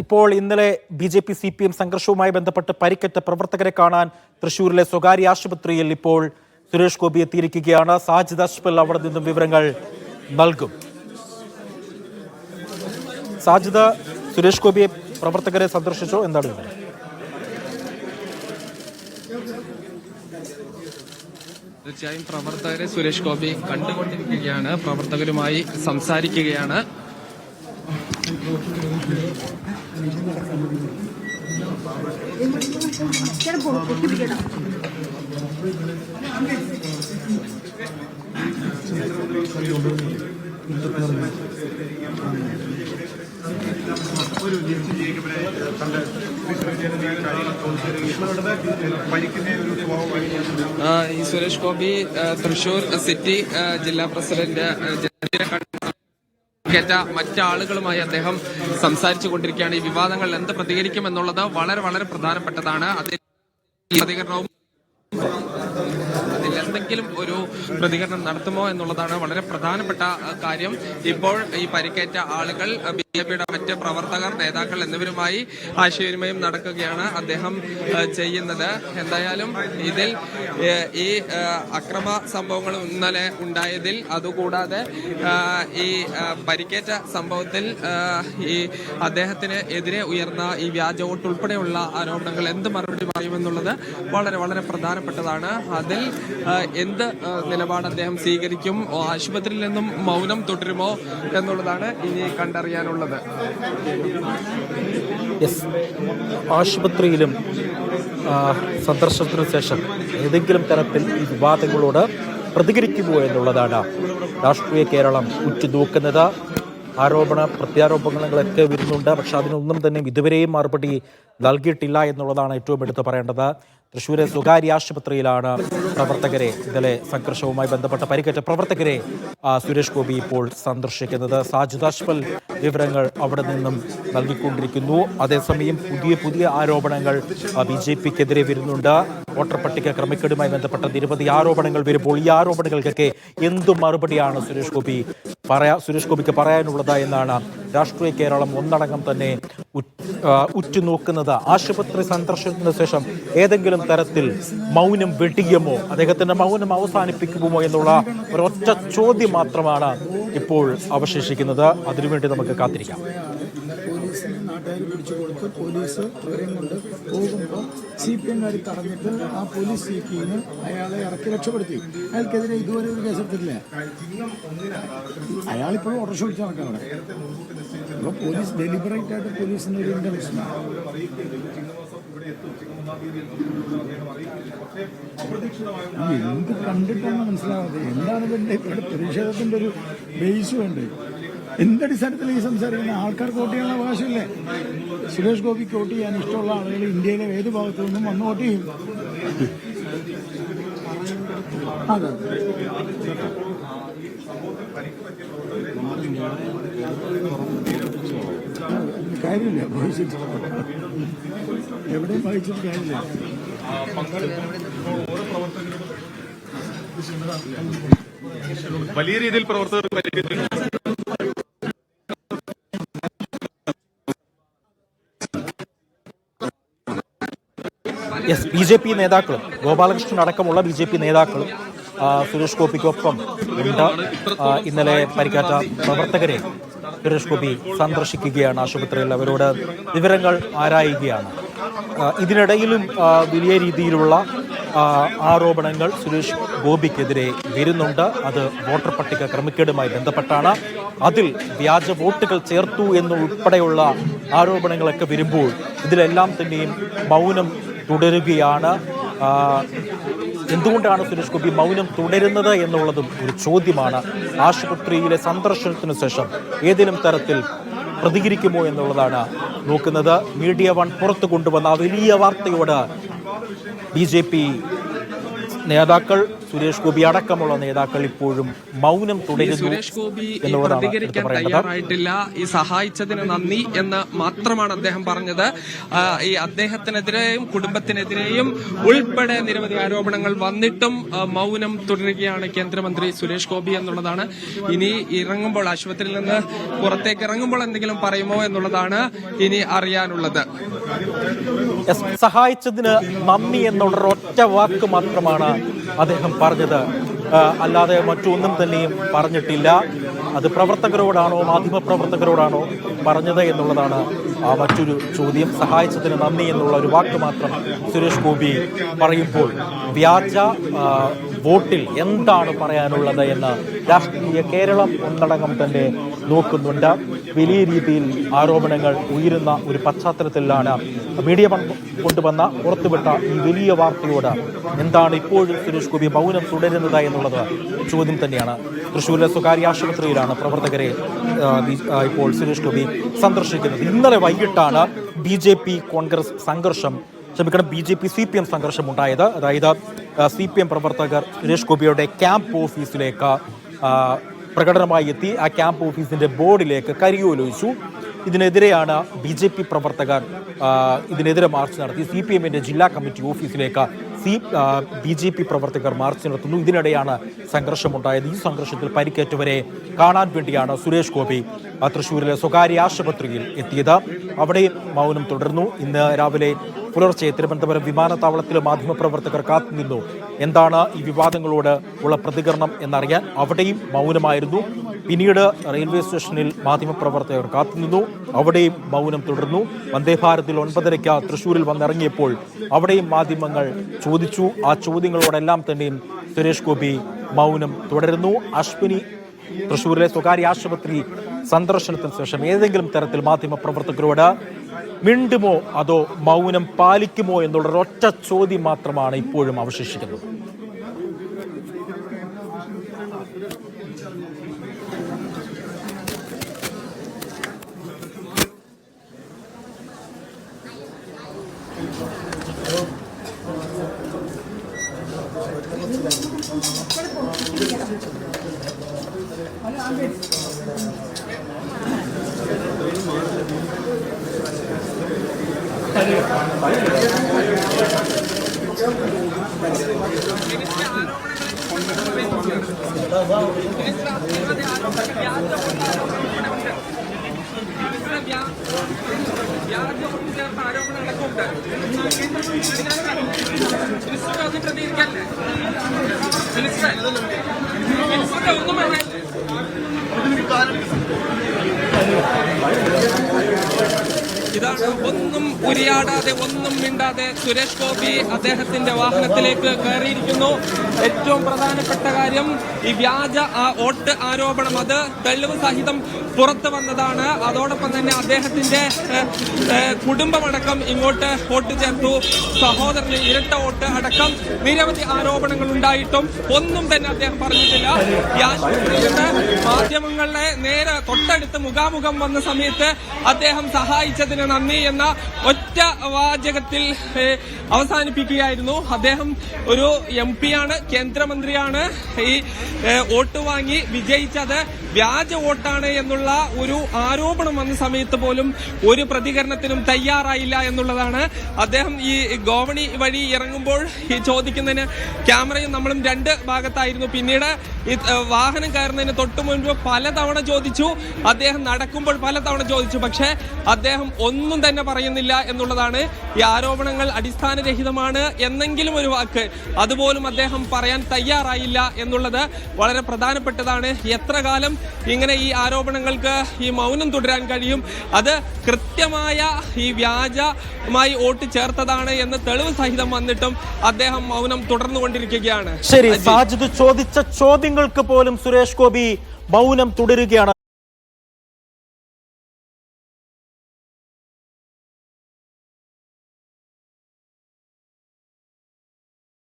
ഇപ്പോൾ ഇന്നലെ BJP CPM സംഘർഷവുമായി ബന്ധപ്പെട്ട് പരിക്കേറ്റ പ്രവർത്തകരെ കാണാൻ തൃശൂരിലെ സ്വകാര്യ ആശുപത്രിയിൽ ഇപ്പോൾ സുരേഷ് ഗോപി എത്തിയിരിക്കുകയാണ്. സാജിദ് അഷ്പൽ അവിടെ നിന്നും വിവരങ്ങൾ നൽകും. സാജിദ്, സുരേഷ് ഗോപിയെ പ്രവർത്തകരെ സന്ദർശിച്ചോ? എന്താണ് വിവരം? തീർച്ചയായും പ്രവർത്തകരെ സുരേഷ് ഗോപി കണ്ടുകൊണ്ടിരിക്കുകയാണ്, പ്രവർത്തകരുമായി സംസാരിക്കുകയാണ്. ഈ സുരേഷ് ഗോപി തൃശൂർ സിറ്റി ജില്ലാ പ്രസിഡന്റ് മറ്റാളുകളുമായി അദ്ദേഹം സംസാരിച്ചു കൊണ്ടിരിക്കുകയാണ്. ഈ വിവാദങ്ങൾ എന്ത് പ്രതികരിക്കും എന്നുള്ളത് വളരെ വളരെ പ്രധാനപ്പെട്ടതാണ്. അതിൽ പ്രതികരണവും എന്തെങ്കിലും ഒരു പ്രതികരണം നടത്തുമോ എന്നുള്ളതാണ് വളരെ പ്രധാനപ്പെട്ട കാര്യം. ഇപ്പോൾ ഈ പരിക്കേറ്റ ആളുകൾ BJPയുടെ മറ്റ് പ്രവർത്തകർ, നേതാക്കൾ എന്നിവരുമായി ആശയവിനിമയം നടക്കുകയാണ് അദ്ദേഹം ചെയ്യുന്നത്. എന്തായാലും ഇതിൽ ഈ അക്രമ സംഭവങ്ങൾ ഇന്നലെ ഉണ്ടായതിൽ, അതുകൂടാതെ ഈ പരിക്കേറ്റ സംഭവത്തിൽ ഈ അദ്ദേഹത്തിന് എതിരെ ഉയർന്ന ഈ വ്യാജ വോട്ട് ഉൾപ്പെടെയുള്ള ആരോപണങ്ങൾ എന്ത് മറുപടി പറയുമെന്നുള്ളത് വളരെ വളരെ പ്രധാനപ്പെട്ടതാണ്. അതിൽ എന്ത് നിലപാട് അദ്ദേഹം സ്വീകരിക്കും, ആശുപത്രിയിൽ നിന്നും മൗനം തുടരുമോ എന്നുള്ളതാണ് ഇനി കണ്ടറിയാനുള്ളത്. ആശുപത്രിയിലും സന്ദർശനത്തിന് ശേഷം ഏതെങ്കിലും തരത്തിൽ ഈ വിവാദങ്ങളോട് പ്രതികരിക്കുമോ എന്നുള്ളതാണ് രാഷ്ട്രീയ കേരളം ഉറ്റുനോക്കുന്നത്. പ്രത്യാരോപണങ്ങളൊക്കെ വരുന്നുണ്ട്. പക്ഷെ അതിനൊന്നും തന്നെ ഇതുവരെയും മറുപടി നൽകിയിട്ടില്ല എന്നുള്ളതാണ് ഏറ്റവും എടുത്ത് പറയേണ്ടത്. തൃശ്ശൂരെ സ്വകാര്യ ആശുപത്രിയിലാണ് പ്രവർത്തകരെ, ഇന്നലെ സംഘർഷവുമായി ബന്ധപ്പെട്ട പരിക്കേറ്റ പ്രവർത്തകരെ സുരേഷ് ഗോപി ഇപ്പോൾ സന്ദർശിക്കുന്നത്. സാജിദ് അഷ്പൽ വിവരങ്ങൾ അവിടെ നിന്നും നൽകിക്കൊണ്ടിരിക്കുന്നു. അതേസമയം പുതിയ ആരോപണങ്ങൾ BJPക്കെതിരെ വരുന്നുണ്ട്. വോട്ടർ പട്ടിക ക്രമക്കേടുമായി ബന്ധപ്പെട്ട നിരവധി ആരോപണങ്ങൾ വരുമ്പോൾ ഈ ആരോപണങ്ങൾക്കൊക്കെ എന്തു മറുപടിയാണ് സുരേഷ് ഗോപിക്ക് പറയാനുള്ളത് എന്നാണ് രാഷ്ട്രീയ കേരളം ഒന്നടങ്കം തന്നെ ഉറ്റുനോക്കുന്നത്. ആശുപത്രി സന്ദർശനത്തിന് ശേഷം ഏതെങ്കിലും തരത്തിൽ മൗനം വെടിയുമോ, അദ്ദേഹത്തിന്റെ മൗനം അവസാനിപ്പിക്കുമോ എന്നുള്ള ഒരൊറ്റ ചോദ്യം മാത്രമാണ് ഇപ്പോൾ അവശേഷിക്കുന്നത്. അതിനുവേണ്ടി നമുക്ക് കാത്തിരിക്കാം. നാട്ടുകാർ പിടിച്ചു കൊടുത്ത് പോലീസ് അവരെയും കൊണ്ട് പോകുമ്പോൾ CPM തടഞ്ഞിട്ട് ആ പോലീസ് ജീപ്പിന് അയാളെ ഇറക്കി രക്ഷപ്പെടുത്തി. അയാൾക്കെതിരെ ഇതുവരെ ഒരു കേസെടുത്തിട്ടില്ല. അയാളിപ്പോഴും ഓട്ടോറിക്ഷ പിടിച്ച് നടക്കാം അവിടെ. അപ്പോൾ പോലീസ് ഡെലിബറേറ്റ് ആയിട്ട് പോലീസിന് ഒരു ഇന്റർവെൻഷൻ എന്ത് കണ്ടിട്ടാണ് മനസ്സിലാവാതെ. എന്താണ് ഇതിൻ്റെ പ്രതിഷേധത്തിൻ്റെ ഒരു ബേസ് വേണ്ടത്? എന്തടിസ്ഥാനത്തിൽ ഈ സംസാരിക്കുന്ന ആൾക്കാർക്ക് വോട്ട് ചെയ്യാനുള്ള അവകാശമില്ലേ? സുരേഷ് ഗോപിക്ക് വോട്ട് ചെയ്യാൻ ഇഷ്ടമുള്ള ആളുകൾ ഇന്ത്യയിലെ ഏത് ഭാഗത്തു നിന്നും വന്ന് വോട്ട് ചെയ്യും. അതെ, കാര്യമില്ല. വായിച്ചിട്ട് എവിടെയും വായിച്ചിട്ട് കാര്യമില്ല. വലിയ രീതിയിൽ പ്രവർത്തകർ BJP നേതാക്കളും ഗോപാലകൃഷ്ണൻ അടക്കമുള്ള BJP നേതാക്കളും സുരേഷ് ഗോപിക്കൊപ്പം ഉണ്ട്. ഇന്നലെ പരിക്കേറ്റ പ്രവർത്തകരെ സുരേഷ് ഗോപി സന്ദർശിക്കുകയാണ് ആശുപത്രിയിൽ. അവരോട് വിവരങ്ങൾ ആരായുകയാണ്. ഇതിനിടയിലും വലിയ രീതിയിലുള്ള ആരോപണങ്ങൾ സുരേഷ് ഗോപിക്കെതിരെ വരുന്നുണ്ട്. അത് വോട്ടർ പട്ടിക ക്രമക്കേടുമായി ബന്ധപ്പെട്ടാണ്. അതിൽ വ്യാജ വോട്ടുകൾ ചേർത്തു എന്നുൾപ്പെടെയുള്ള ആരോപണങ്ങളൊക്കെ വരുമ്പോൾ ഇതിലെല്ലാം തന്നെയും മൗനം തുടരുകയാണ്. എന്തുകൊണ്ടാണ് സുരേഷ് ഗോപി മൗനം തുടരുന്നത് എന്നുള്ളതും ഒരു ചോദ്യമാണ്. ആശുപത്രിയിലെ സന്ദർശനത്തിന് ശേഷം ഏതെങ്കിലും തരത്തിൽ പ്രതികരിക്കുമോ എന്നുള്ളതാണ് നോക്കുന്നത്. മീഡിയ വൺ പുറത്തു കൊണ്ടുവന്ന ആ വലിയ വാർത്തയോട് BJP നേതാക്കൾ സുരേഷ് ഗോപി അടക്കമുള്ള നേതാക്കൾ ഇപ്പോഴും മൗനം തുടരുന്നു സുരേഷ് ഗോപി എന്നുള്ളതാണ് പ്രതികരിക്കാൻ തയ്യാറായിട്ടില്ല. ഈ സഹായിച്ചതിന് നന്ദി എന്ന് മാത്രമാണ് അദ്ദേഹം പറഞ്ഞത്. ഈ അദ്ദേഹത്തിനെതിരെയും കുടുംബത്തിനെതിരെയും ഉൾപ്പെടെ നിരവധി ആരോപണങ്ങൾ വന്നിട്ടും മൗനം തുടരുകയാണ് കേന്ദ്രമന്ത്രി സുരേഷ് ഗോപി എന്നുള്ളതാണ്. ഇനി ഇറങ്ങുമ്പോൾ, ആശുപത്രിയിൽ നിന്ന് പുറത്തേക്ക് ഇറങ്ങുമ്പോൾ എന്തെങ്കിലും പറയുമോ എന്നുള്ളതാണ് ഇനി അറിയാനുള്ളത്. സഹായിച്ചതിന് നന്ദി എന്നുള്ള ഒറ്റ വാക്ക് മാത്രമാണ് അദ്ദേഹം പറഞ്ഞത്, അല്ലാതെ മറ്റൊന്നും തന്നെയും പറഞ്ഞിട്ടില്ല. അത് പ്രവർത്തകരോടാണോ മാധ്യമപ്രവർത്തകരോടാണോ പറഞ്ഞത് എന്നുള്ളതാണ് മറ്റൊരു ചോദ്യം. സഹായിച്ചതിന് നന്ദി എന്നുള്ള ഒരു വാക്ക് മാത്രം സുരേഷ് ഗോപി പറയുമ്പോൾ വ്യാജ വോട്ടിൽ എന്താണ് പറയാനുള്ളത് എന്ന് രാഷ്ട്രീയ കേരളം ഒന്നടങ്കം തന്നെ നോക്കുന്നുണ്ട്. വലിയ രീതിയിൽ ആരോപണങ്ങൾ ഉയരുന്ന ഒരു പശ്ചാത്തലത്തിലാണ് മീഡിയ കൊണ്ടുവന്ന പുറത്തുവിട്ട ഈ വലിയ വാർത്തയോട് എന്താണ് ഇപ്പോഴും സുരേഷ് ഗോപി മൗനം തുടരുന്നത് എന്നുള്ളത് ചോദ്യം തന്നെയാണ്. തൃശ്ശൂരിലെ സ്വകാര്യ ആശുപത്രിയിലാണ് പ്രവർത്തകരെ ഇപ്പോൾ സുരേഷ് ഗോപി സന്ദർശിക്കുന്നത്. ഇന്നലെ വൈകിട്ടാണ് BJP കോൺഗ്രസ് സംഘർഷം, BJP CPM സംഘർഷം ഉണ്ടായത്. അതായത് CPM പ്രവർത്തകർ സുരേഷ് ഗോപിയുടെ ക്യാമ്പ് ഓഫീസിലേക്ക് പ്രകടനമായി എത്തി. ആ ക്യാമ്പ് ഓഫീസിന്റെ ബോർഡിലേക്ക് കരിയോലൊഴിച്ചു. ഇതിനെതിരെയാണ് BJP പ്രവർത്തകർ ഇതിനെതിരെ മാർച്ച് നടത്തി. CPMന്റെ ജില്ലാ കമ്മിറ്റി ഓഫീസിലേക്ക് BJP പ്രവർത്തകർ മാർച്ച് നടത്തുന്നു. ഇതിനിടെയാണ് സംഘർഷമുണ്ടായത്. ഈ സംഘർഷത്തിൽ പരിക്കേറ്റവരെ കാണാൻ വേണ്ടിയാണ് സുരേഷ് ഗോപി തൃശ്ശൂരിലെ സ്വകാര്യ ആശുപത്രിയിൽ എത്തിയത്. അവിടെയും മൗനം തുടർന്നു. ഇന്ന് രാവിലെ പുലർച്ചെ തിരുവനന്തപുരം വിമാനത്താവളത്തിലെ മാധ്യമപ്രവർത്തകർ കാത്തുനിന്നു എന്താണ് ഈ വിവാദങ്ങളോട് ഉള്ള പ്രതികരണം എന്നറിയാൻ. അവിടെയും മൗനമായിരുന്നു. പിന്നീട് റെയിൽവേ സ്റ്റേഷനിൽ മാധ്യമപ്രവർത്തകർ കാത്തുനിന്നു. അവിടെയും മൗനം തുടർന്നു. വന്ദേ ഭാരതിൽ 9:30 തൃശ്ശൂരിൽ വന്നിറങ്ങിയപ്പോൾ അവിടെയും മാധ്യമങ്ങൾ ചോദിച്ചു. ആ ചോദ്യങ്ങളോടെല്ലാം തന്നെയും സുരേഷ് ഗോപി മൗനം തുടരുന്നു. അശ്വിനി തൃശ്ശൂരിലെ സ്വകാര്യ ആശുപത്രി സന്ദർശനത്തിന് ശേഷം ഏതെങ്കിലും തരത്തിൽ മാധ്യമപ്രവർത്തകരോട് മിണ്ടുമോ അതോ മൗനം പാലിക്കുമോ എന്നുള്ള ഒറ്റ ചോദ്യം മാത്രമാണ് ഇപ്പോഴും അവശേഷിക്കുന്നത്. ഇതാണ് ഒന്നും ഉരിയാടാതെ ഒന്നും മിണ്ടാതെ സുരേഷ് ഗോപി അദ്ദേഹത്തിന്റെ വാഹനത്തിലേക്ക് കയറിയിരിക്കുന്നു. ഏറ്റവും പ്രധാനപ്പെട്ട കാര്യം ഈ വ്യാജ വോട്ട് ആരോപണം, അത് തെളിവ് സഹിതം പുറത്തു വന്നതാണ്. അതോടൊപ്പം തന്നെ അദ്ദേഹത്തിന്റെ കുടുംബമടക്കം ഇങ്ങോട്ട് വോട്ട് ചേർത്തു. സഹോദരന് ഇരട്ട വോട്ട് അടക്കം നിരവധി ആരോപണങ്ങൾ ഉണ്ടായിട്ടും ഒന്നും തന്നെ അദ്ദേഹം പറഞ്ഞിട്ടില്ല. ഈ ആശുപത്രിയിൽ നിന്ന് മാധ്യമങ്ങളെ നേരെ തൊട്ടടുത്ത് മുഖാമുഖം വന്ന സമയത്ത് അദ്ദേഹം സഹായിച്ചതിന് നന്ദി എന്ന ഒറ്റ വാചകത്തിൽ അവസാനിപ്പിക്കുകയായിരുന്നു. അദ്ദേഹം ഒരു MP ആണ്, കേന്ദ്രമന്ത്രിയാണ്. ഈ വോട്ട് വാങ്ങി വിജയിച്ചത് വ്യാജ വോട്ടാണ് എന്നുള്ള ഒരു ആരോപണം വന്ന സമയത്ത് പോലും ഒരു പ്രതികരണത്തിനും തയ്യാറായില്ല എന്നുള്ളതാണ്. അദ്ദേഹം ഈ ഗോവണി വഴി ഇറങ്ങുമ്പോൾ ഈ ചോദിക്കുന്നതിന് ക്യാമറയും നമ്മളും രണ്ട് ഭാഗത്തായിരുന്നു. പിന്നീട് ഈ വാഹനം കയറുന്നതിന് തൊട്ടു മുൻപ് പലതവണ ചോദിച്ചു, അദ്ദേഹം നടക്കുമ്പോൾ പലതവണ ചോദിച്ചു. പക്ഷേ അദ്ദേഹം ഒന്നും തന്നെ പറയുന്നില്ല എന്നുള്ളതാണ്. ഈ ആരോപണങ്ങൾ അടിസ്ഥാനരഹിതമാണ് എന്നെങ്കിലും ഒരു വാക്ക് അതുപോലും അദ്ദേഹം പറയാൻ തയ്യാറായില്ല എന്നുള്ളത് വളരെ പ്രധാനപ്പെട്ടതാണ്. എത്ര കാലം ഇങ്ങനെ ഈ ആരോപണങ്ങൾക്ക് ഈ മൗനം തുടരാൻ കഴിയും? അത് കൃത്യമായ ഈ വ്യാജമായി വോട്ട് ചേർത്തതാണ് എന്ന് തെളിവ് സഹിതം വന്നിട്ടും അദ്ദേഹം മൗനം തുടർന്നുകൊണ്ടിരിക്കുകയാണ്. ശരി, സാജിദ് ചോദിച്ച ചോദ്യങ്ങൾക്ക് പോലും സുരേഷ് ഗോപി മൗനം തുടരുകയാണ്.